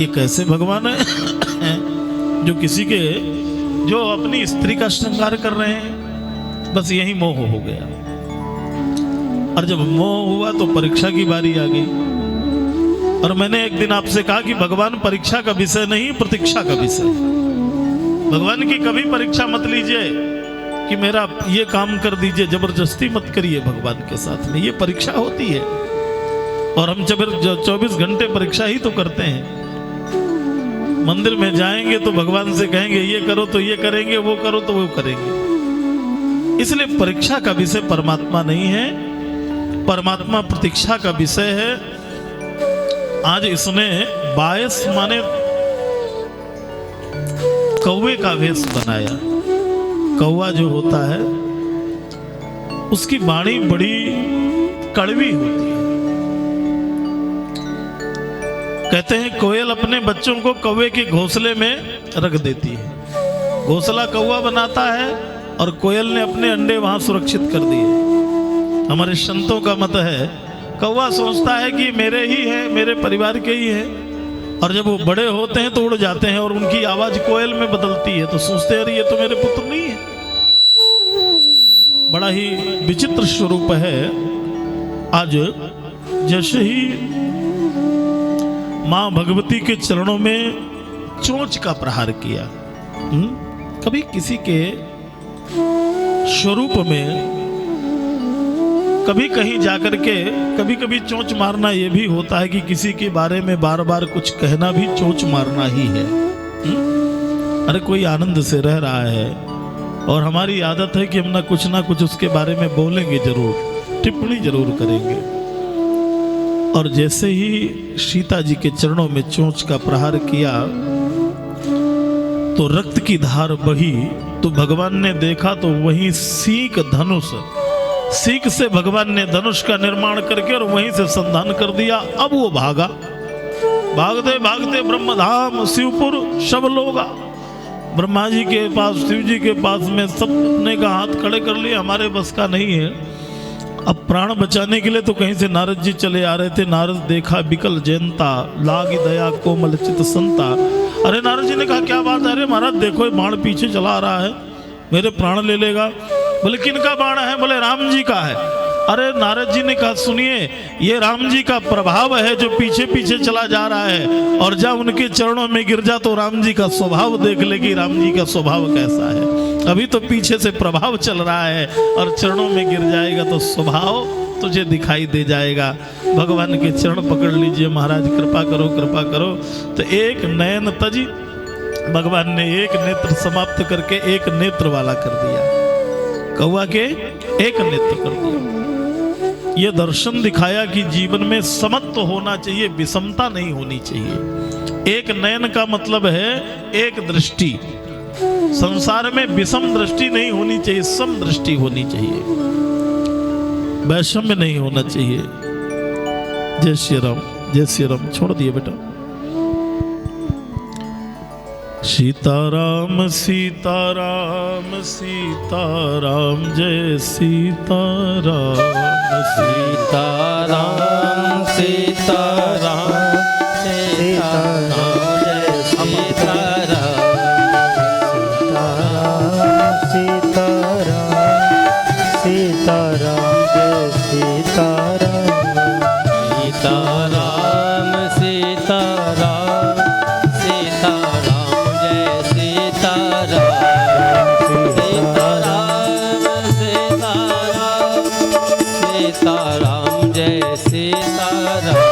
ये कैसे भगवान है जो किसी के जो अपनी स्त्री का श्रृंगार कर रहे हैं। बस यही मोह हो गया। और जब मोह हुआ तो परीक्षा की बारी आ गई। और मैंने एक दिन आपसे कहा कि भगवान परीक्षा का विषय नहीं, प्रतीक्षा का विषय। भगवान की कभी परीक्षा मत लीजिए कि मेरा ये काम कर दीजिए, जबरदस्ती मत करिए भगवान के साथ में। ये परीक्षा होती है और हम 24 घंटे परीक्षा ही तो करते हैं। मंदिर में जाएंगे तो भगवान से कहेंगे ये करो तो ये करेंगे, वो करो तो वो करेंगे। इसलिए परीक्षा का विषय परमात्मा नहीं है, परमात्मा प्रतीक्षा का विषय है। आज इसने 22 माने कौवे का वेश बनाया। कौवा जो होता है उसकी वाणी बड़ी कड़वी होती है। कहते हैं कोयल अपने बच्चों को कौवे के घोंसले में रख देती है। घोंसला कौवा बनाता है और कोयल ने अपने अंडे वहां सुरक्षित कर दिए। हमारे संतों का मत है कौवा सोचता है कि मेरे ही है, मेरे परिवार के ही है, और जब वो बड़े होते हैं तो उड़ जाते हैं और उनकी आवाज कोयल में बदलती है तो सोचते हैं अरे ये तो मेरे पुत्र नहीं है। बड़ा ही विचित्र स्वरूप है। आज जैसे ही मां भगवती के चरणों में चोंच का प्रहार किया, कभी किसी के स्वरूप में कभी कहीं जाकर के कभी कभी चोंच मारना यह भी होता है कि किसी के बारे में बार बार कुछ कहना भी चोंच मारना ही है। अरे कोई आनंद से रह रहा है और हमारी आदत है कि हम ना कुछ उसके बारे में बोलेंगे जरूर, टिप्पणी जरूर करेंगे। और जैसे ही सीता जी के चरणों में चोंच का प्रहार किया तो रक्त की धार बही। तो भगवान ने देखा तो वहीं सीक धनुष, सीक से भगवान ने धनुष का निर्माण करके और वहीं से संधान कर दिया। अब वो भागा, भागते भागते ब्रह्मधाम शिवपुर सब लोग ब्रह्मा जी के पास, शिव जी के पास में सबने का हाथ खड़े कर लिए, हमारे बस का नहीं है। अब प्राण बचाने के लिए तो कहीं से नारद जी चले आ रहे थे। नारद देखा विकल जयंता लागी दया कोमल चित संता। अरे नारद जी ने कहा क्या बात है? अरे महाराज देखो ये बाण पीछे चला आ रहा है, मेरे प्राण ले लेगा। बोले किनका बाण है? बोले राम जी का है। अरे नारद जी ने कहा सुनिए ये राम जी का प्रभाव है जो पीछे पीछे चला जा रहा है, और जब उनके चरणों में गिर जा तो राम जी का स्वभाव देख ले कि राम जी का स्वभाव कैसा है। अभी तो पीछे से प्रभाव चल रहा है और चरणों में गिर जाएगा तो स्वभाव तुझे दिखाई दे जाएगा। भगवान के चरण पकड़ लीजिए, महाराज कृपा करो कृपा करो। तो एक नयन तजी, भगवान ने एक नेत्र समाप्त करके एक नेत्र वाला कर दिया, कौवा के एक नेत्र कर दिया। ये दर्शन दिखाया कि जीवन में समत्व होना चाहिए, विषमता नहीं होनी चाहिए। एक नयन का मतलब है एक दृष्टि। संसार में विषम दृष्टि नहीं होनी चाहिए, सम दृष्टि होनी चाहिए, वैषम्य नहीं होना चाहिए। जय श्री राम, जय श्री राम। छोड़ दिए बेटा। सीताराम सीताराम सीताराम जय सीताराम। सीताराम सीताराम सीताराम जय सीताराम। सीताराम सीताराम जय सीताराम। सीताराम सीताराम सीताराम जय सीताराम। सीताराम सीताराम सीताराम जय सीताराम।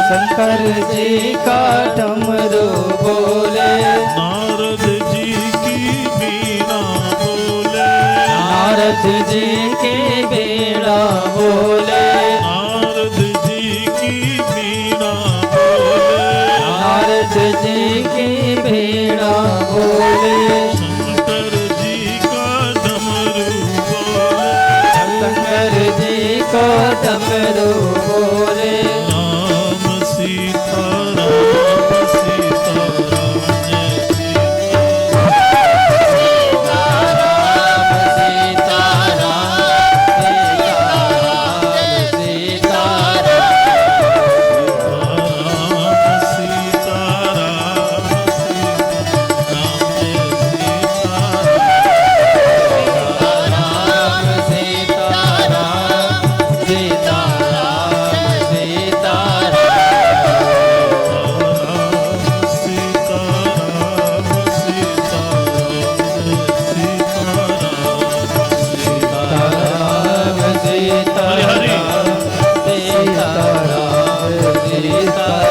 शंकर जी का डमरू बोले, नारद जी की बीना बोले, नारद जी की बीड़ा बोले, नारद जी की बीना बोले, नारद जी की बीड़ा बोले, शंकर जी का डमरू बोले, शंकर जी का डमरू बोले। राम सीता राम सीता राम जय सीता राम सीता राम सीता राम सीता राम राम सीता राम सीता राम सीता राम सीता हरि हरि। सीता राम सीता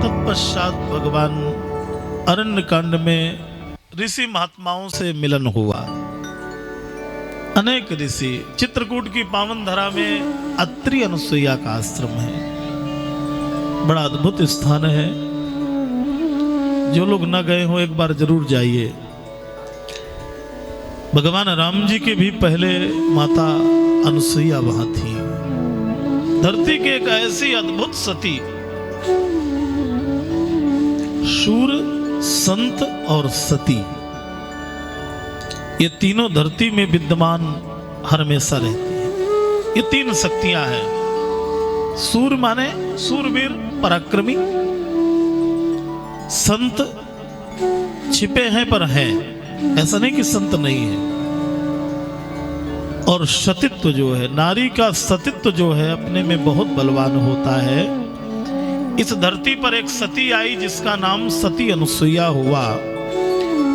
तत्पश्चात भगवान अरण्य कांड में ऋषि महात्माओं से मिलन हुआ। अनेक ऋषि, चित्रकूट की पावन धरा में अत्रि अनुसुईया का आश्रम है। बड़ा अद्भुत स्थान है, जो लोग न गए हो एक बार जरूर जाइए। भगवान राम जी के भी पहले माता अनुसुईया वहां थी। धरती की एक ऐसी अद्भुत सती, शूर, संत और सती, ये तीनों धरती में विद्यमान हमेशा रहती है। ये तीन शक्तियां हैं। सूर माने सूरवीर पराक्रमी, संत छिपे हैं पर हैं, ऐसा नहीं कि संत नहीं है। और सतित्व जो है, नारी का सतित्व जो है अपने में बहुत बलवान होता है। इस धरती पर एक सती आई जिसका नाम सती अनुसुईया हुआ,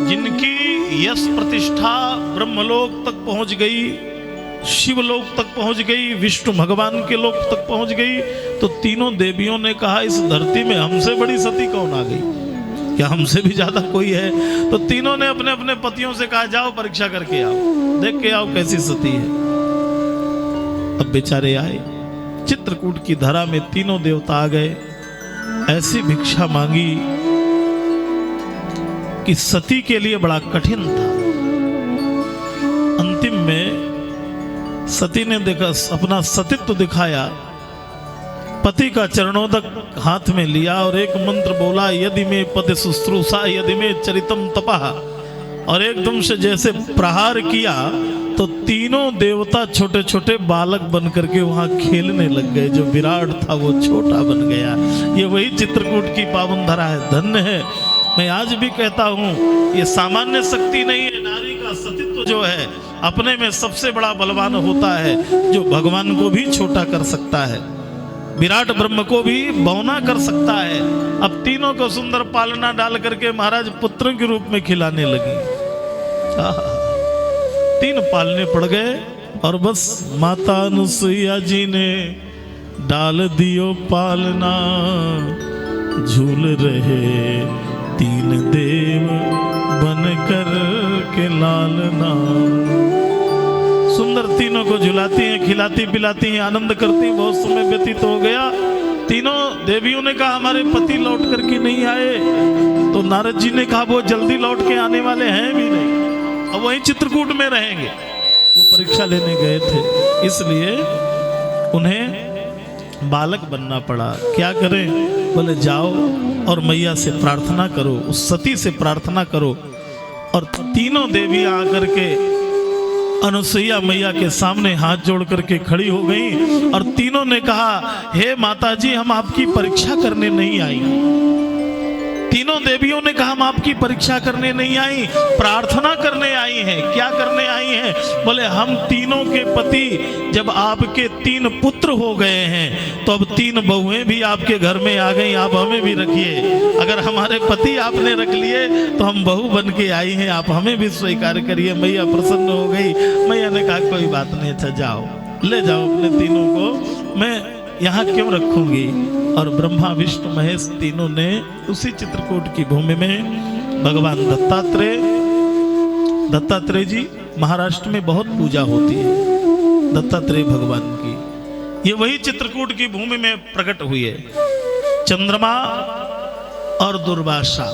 जिनकी यश प्रतिष्ठा ब्रह्मलोक तक पहुंच गई, शिवलोक तक पहुंच गई, विष्णु भगवान के लोक तक पहुंच गई। तो तीनों देवियों ने कहा इस धरती में हमसे बड़ी सती कौन आ गई, क्या हमसे भी ज्यादा कोई है? तो तीनों ने अपने अपने पतियों से कहा जाओ परीक्षा करके आओ, देख के आओ कैसी सती है। अब बेचारे आए, चित्रकूट की धरा में तीनों देवता आ गए। ऐसी भिक्षा मांगी कि सती के लिए बड़ा कठिन था। अंतिम में सती ने देखा, अपना सतीत्व दिखाया, पति का चरणोदक हाथ में लिया और एक मंत्र बोला, यदि में पति शुश्रूषा यदि में चरितम तपः, और एकदम से जैसे प्रहार किया तो तीनों देवता छोटे छोटे बालक बन करके वहां खेलने लग गए। जो विराट था वो छोटा बन गया। ये वही चित्रकूट की पावन धरा है। धन्य है। मैं आज भी कहता हूं, ये सामान्य शक्ति नहीं है। नारी का सतीत्व जो है अपने में सबसे बड़ा बलवान होता है, जो भगवान को भी छोटा कर सकता है, विराट ब्रह्म को भी बौना कर सकता है। अब तीनों को सुंदर पालना डाल करके महाराज पुत्रों के रूप में खिलाने लगी। तीन पालने पड़ गए और बस माता अनुसुईया जी ने डाल दियो पालना, झूल रहे तीन देव बनकर के लालना। सुंदर तीनों को झुलाती हैं, खिलाती पिलाती हैं, आनंद करती हैं। बहुत समय व्यतीत हो गया। तीनों देवियों ने कहा हमारे पति लौट करके नहीं आए, तो नारद जी ने कहा वो जल्दी लौट के आने वाले हैं भी नहीं, अब वहीं चित्रकूट में रहेंगे। वो परीक्षा लेने गए थे, इसलिए उन्हें बालक बनना पड़ा। क्या करें? बोले जाओ और मैया से प्रार्थना करो, उस सती से प्रार्थना करो। और तीनों देवी आकर के अनुसुईया मैया के सामने हाथ जोड़ करके खड़ी हो गई और तीनों ने कहा, हे माता जी, हम आपकी परीक्षा करने नहीं आई। तीनों देवियों ने कहा, हम आपकी परीक्षा करने नहीं आई, प्रार्थना करने आई हैं। क्या करने आई हैं? बोले हम तीनों के पति जब आपके 3 पुत्र हो गए हैं तो अब 3 बहुएं भी आपके घर में आ गई, आप हमें भी रखिए। अगर हमारे पति आपने रख लिए तो हम बहू बन के आई हैं, आप हमें भी स्वीकार करिए। मैया प्रसन्न हो गई। मैया ने कहा कोई बात नहीं, अच्छा जाओ, ले जाओ अपने तीनों को, मैं यहाँ क्यों रखूंगी। और ब्रह्मा विष्णु महेश तीनों ने उसी चित्रकूट की भूमि में भगवान दत्तात्रेय जी, महाराष्ट्र में बहुत पूजा होती है दत्तात्रेय भगवान की, ये वही चित्रकूट की भूमि में प्रकट हुई है। चंद्रमा और दुर्वासा,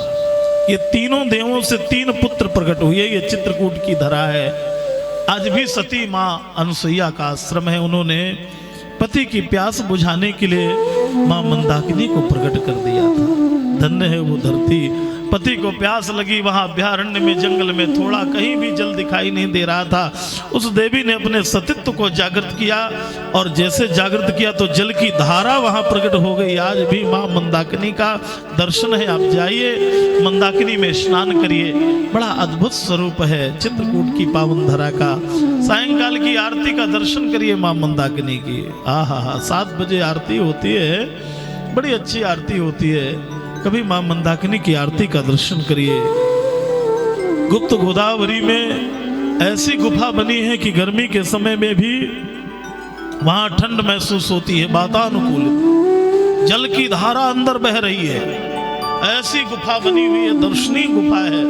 ये तीनों देवों से 3 पुत्र प्रकट हुए। ये चित्रकूट की धरा है। आज भी सती माँ अनुसुईया का आश्रम है। उन्होंने पति की प्यास बुझाने के लिए मां मंदाकिनी को प्रकट कर दिया था। धन्य है वो धरती। पति को प्यास लगी, वहां अभ्यारण्य में जंगल में थोड़ा कहीं भी जल दिखाई नहीं दे रहा था। उस देवी ने अपने सतीत्व को जागृत किया और जैसे जागृत किया तो जल की धारा वहां प्रकट हो गई। आज भी मां मंदाकिनी का दर्शन है, आप जाइए मंदाकिनी में स्नान करिए। बड़ा अद्भुत स्वरूप है चित्रकूट की पावन धरा का। सायंकाल की आरती का दर्शन करिए मां मंदाकिनी की। आहा, 7 बजे आरती होती है, बड़ी अच्छी आरती होती है। कभी मां मंदाकिनी की आरती का दर्शन करिए। गुप्त गोदावरी में ऐसी गुफा बनी है कि गर्मी के समय में भी वहां ठंड महसूस होती है, वातानुकूलित, जल की धारा अंदर बह रही है। ऐसी गुफा बनी हुई है, दर्शनीय गुफा है।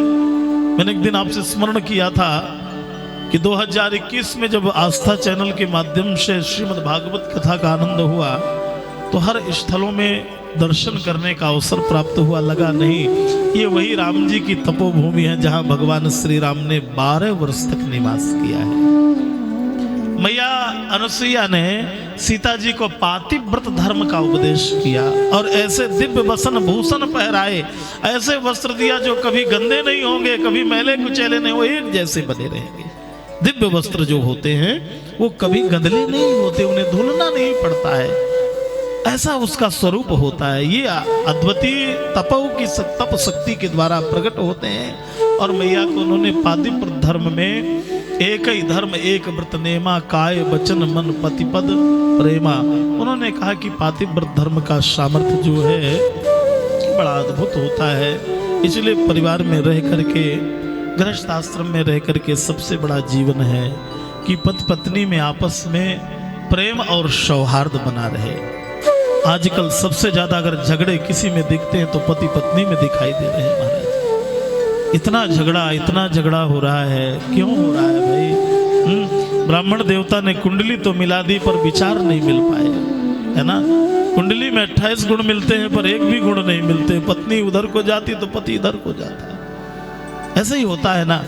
मैंने एक दिन आपसे स्मरण किया था कि 2021 में जब आस्था चैनल के माध्यम से श्रीमद् भागवत कथा का आनंद हुआ तो हर स्थलों में दर्शन करने का अवसर प्राप्त हुआ। लगा नहीं ये वही राम जी की तपोभूमि है जहां भगवान श्री राम ने 12 वर्ष तक निवास किया है। मैया अनुसुईया ने सीता जी को पातिव्रत धर्म का उपदेश किया और ऐसे दिव्य वसन भूषण पहराए, ऐसे वस्त्र दिया जो कभी गंदे नहीं होंगे, कभी मैले कुचैले नहीं, वो एक जैसे बने रहेंगे। दिव्य वस्त्र जो होते हैं वो कभी गंदले नहीं होते, उन्हें धुलना नहीं पड़ता है, ऐसा उसका स्वरूप होता है। ये अद्वितीय तपऊ की तप शक्ति के द्वारा प्रकट होते हैं। और मैया को उन्होंने पातिव्रत धर्म में एक ही धर्म एक व्रत नेमा, काय वचन मन पतिपद प्रेमा। उन्होंने कहा कि पातिव्रत धर्म का सामर्थ्य जो है बड़ा अद्भुत होता है। इसलिए परिवार में रह करके, गृहस्थ आश्रम में रह करके सबसे बड़ा जीवन है कि पति पत्नी में आपस में प्रेम और सौहार्द बना रहे। आजकल सबसे ज्यादा अगर झगड़े किसी में दिखते हैं तो पति पत्नी में दिखाई दे रहे हैं। महाराज इतना झगड़ा हो रहा है, क्यों हो रहा है भाई? ब्राह्मण देवता ने कुंडली तो मिला दी पर विचार नहीं मिल पाए, है ना। कुंडली में 28 गुण मिलते हैं पर एक भी गुण नहीं मिलते। पत्नी उधर को जाती तो पति इधर को जाता है। ऐसे ही होता है ना,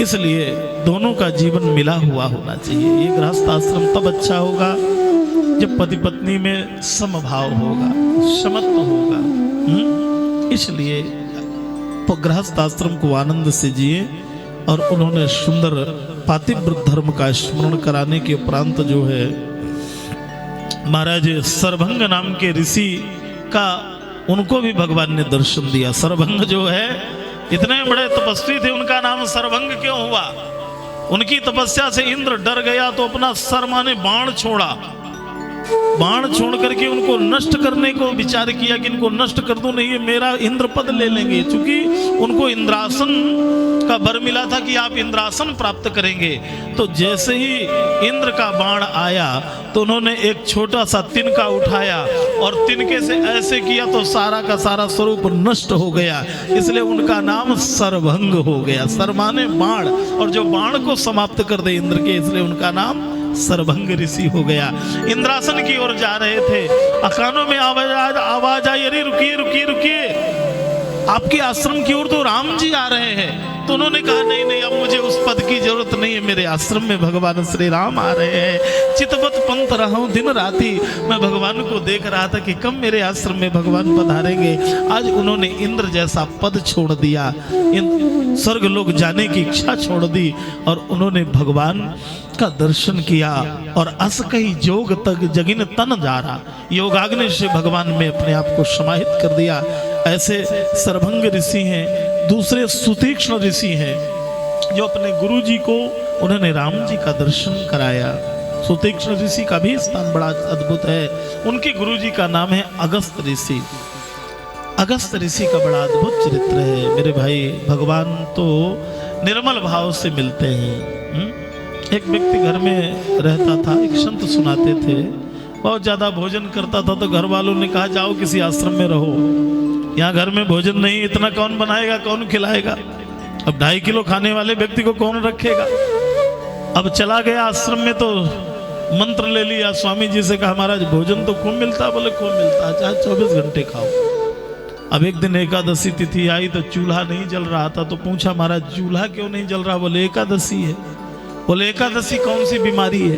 इसलिए दोनों का जीवन मिला हुआ होना चाहिए। ये गृहस्थ आश्रम तब अच्छा होगा जब पति पत्नी में समभाव होगा, समत्व होगा। इसलिए गृहस्थ आश्रम को आनंद से जिए। और उन्होंने सुंदर पातिव्रत धर्म का स्मरण कराने के उपरांत जो है महाराज सरभंग नाम के ऋषि का उनको भी भगवान ने दर्शन दिया। सरभंग जो है इतने बड़े तपस्वी थे, उनका नाम सरभंग क्यों हुआ? उनकी तपस्या से इंद्र डर गया तो अपना सर माने बाण छोड़ा। बाण छोड़ करके उनको नष्ट करने को विचार किया कि इनको नष्ट कर दूं, नहीं ये मेरा इंद्र पद ले लेंगे। चूंकि उनको इंद्रासन का वर मिला था कि आप इंद्रासन प्राप्त करेंगे। तो जैसे ही इंद्र का बाण आया तो उन्होंने एक छोटा सा तिनका उठाया और तिनके से ऐसे किया तो सारा का सारा स्वरूप नष्ट हो गया। इसलिए उनका नाम सरभंग हो गया। सर माने बाण, और जो बाण को समाप्त कर दे इंद्र के, इसलिए उनका नाम सरभंग ऋषि हो गया। इंद्रासन की ओर जा रहे थे, कानों में आवाज आई, अरे रुकिए रुकिए रुकिए, आपके आश्रम की ओर तो राम जी आ रहे हैं। तो उन्होंने कहा नहीं नहीं, अब मुझे उस पद की जरूरत नहीं है, मेरे आश्रम में भगवान श्री राम आ रहे हैं। चितवत पंथ रहा हूं दिन राती, मैं भगवान को देख रहा था कि कब मेरे आश्रम में भगवान पधारेंगे। आज उन्होंने इंद्र जैसा पद छोड़ दिया, स्वर्ग लोक जाने की इच्छा छोड़ दी और उन्होंने भगवान का दर्शन किया। और अस कही जोग तक जगिन तन जा रहा, योगाग्नि से भगवान में अपने आप को समाहित कर दिया। ऐसे सरभंग ऋषि हैं। दूसरे सुतीक्ष्ण ऋषि हैं जो अपने गुरु जी को उन्होंने राम जी का दर्शन कराया। सुतीक्ष्ण ऋषि का भी स्थान बड़ा अद्भुत है। उनके गुरु जी का नाम है अगस्त ऋषि। अगस्त ऋषि का बड़ा अद्भुत चरित्र है मेरे भाई। भगवान तो निर्मल भाव से मिलते हैं। एक व्यक्ति घर में रहता था, एक संत सुनाते थे, बहुत ज्यादा भोजन करता था तो घर वालों ने कहा जाओ किसी आश्रम में रहो, यहाँ घर में भोजन नहीं, इतना कौन बनाएगा, कौन खिलाएगा। अब 2.5 किलो खाने वाले व्यक्ति को कौन रखेगा। अब चला गया आश्रम में तो मंत्र ले लिया, स्वामी जी से कहा महाराज भोजन तो खूब मिलता, बोले खूब मिलता, चाहे 24 घंटे खाओ। अब एक दिन एकादशी तिथि आई तो चूल्हा नहीं जल रहा था, तो पूछा महाराज चूल्हा क्यों नहीं जल रहा? बोले एकादशी है। बोले एकादशी कौन सी बीमारी है?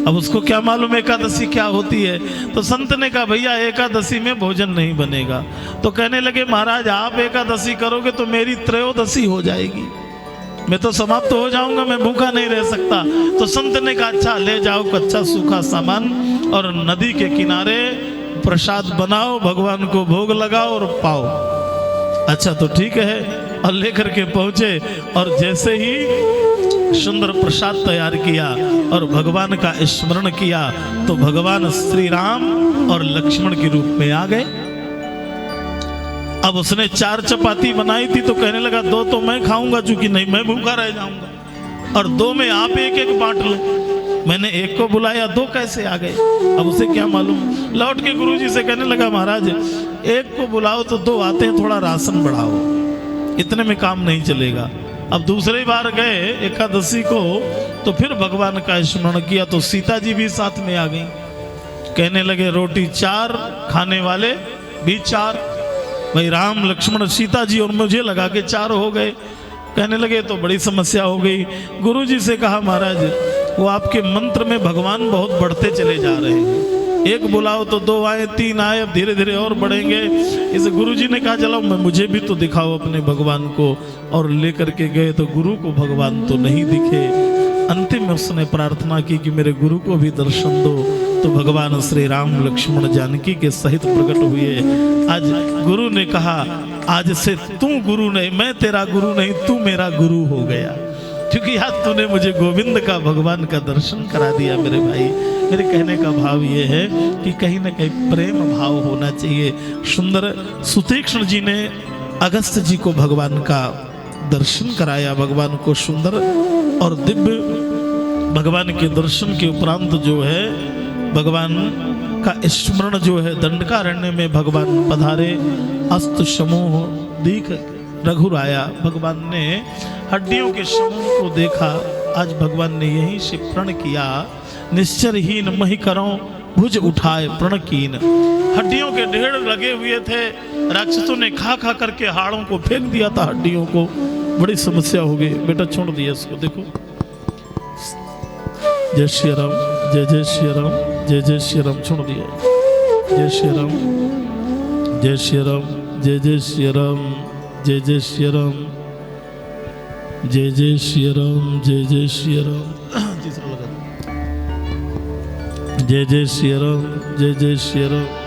अब उसको क्या मालूम एकादशी क्या होती है। तो संत ने कहा भैया एकादशी में भोजन नहीं बनेगा। तो कहने लगे महाराज आप एकादशी करोगे तो मेरी त्रयोदशी हो जाएगी, मैं तो समाप्त हो जाऊंगा, मैं भूखा नहीं रह सकता। तो संत ने कहा अच्छा ले जाओ कच्चा सूखा सामान और नदी के किनारे प्रसाद बनाओ, भगवान को भोग लगाओ और पाओ। अच्छा तो ठीक है, और लेकर के पहुंचे और जैसे ही सुंदर प्रसाद तैयार किया और भगवान का स्मरण किया तो भगवान श्री राम और लक्ष्मण के रूप में आ गए। अब उसने 4 चपाती बनाई थी तो कहने लगा 2 तो मैं खाऊंगा, चूंकि नहीं मैं भूखा रह जाऊंगा, और 2 में आप एक बांट लो। मैंने एक को बुलाया, 2 कैसे आ गए? अब उसे क्या मालूम। लौट के गुरुजी से कहने लगा महाराज एक को बुलाओ तो 2 आते हैं, थोड़ा राशन बढ़ाओ, इतने में काम नहीं चलेगा। अब दूसरी बार गए एकादशी को तो फिर भगवान का स्मरण किया तो सीता जी भी साथ में आ गई। कहने लगे रोटी 4 खाने वाले भी 4, भाई राम लक्ष्मण सीता जी और मुझे लगा के 4 हो गए। कहने लगे तो बड़ी समस्या हो गई। गुरु जी से कहा महाराज वो आपके मंत्र में भगवान बहुत बढ़ते चले जा रहे हैं, एक बुलाओ तो 2 आए 3 आए, अब धीरे धीरे और बढ़ेंगे। इस गुरुजी ने कहा चलो मुझे भी तो दिखाओ अपने भगवान को, और लेकर के गए तो गुरु को भगवान तो नहीं दिखे। अंतिम में उसने प्रार्थना की कि मेरे गुरु को भी दर्शन दो, तो भगवान श्री राम लक्ष्मण जानकी के सहित प्रकट हुए। आज गुरु ने कहा आज से तू गुरु नहीं, मैं तेरा गुरु नहीं, तू मेरा गुरु हो गया, क्योंकि आज तूने मुझे गोविंद का भगवान का दर्शन करा दिया। मेरे भाई मेरे कहने का भाव ये है कि कहीं ना कहीं प्रेम भाव होना चाहिए। सुंदर सुतीक्ष्ण जी ने अगस्त जी को भगवान का दर्शन कराया, भगवान को सुंदर और दिव्य भगवान के दर्शन के उपरांत जो है भगवान का स्मरण जो है दंडकारण्य में भगवान पधारे। अस्त समूह दीख रघुराया, भगवान ने हड्डियों के समूह को देखा। आज भगवान ने यही से प्रण किया निश्चरहीन मही करो भुज उठाए प्रण कीन। हड्डियों के ढेर लगे हुए थे, राक्षसों ने खा खा करके हाड़ों को फेंक दिया था, हड्डियों को। बड़ी समस्या हो गई, बेटा छोड़ दिया इसको। देखो, जय श्री राम, जय जय श्री राम, जय जय श्री राम, छोड़ दिया। जय श्री राम, जय श्री राम, जय जय श्री राम, जय जय श्री राम, जय जय श्री राम, जय जय श्री राम। तीसरा लगा, जय जय श्री राम, जय जय श्री राम।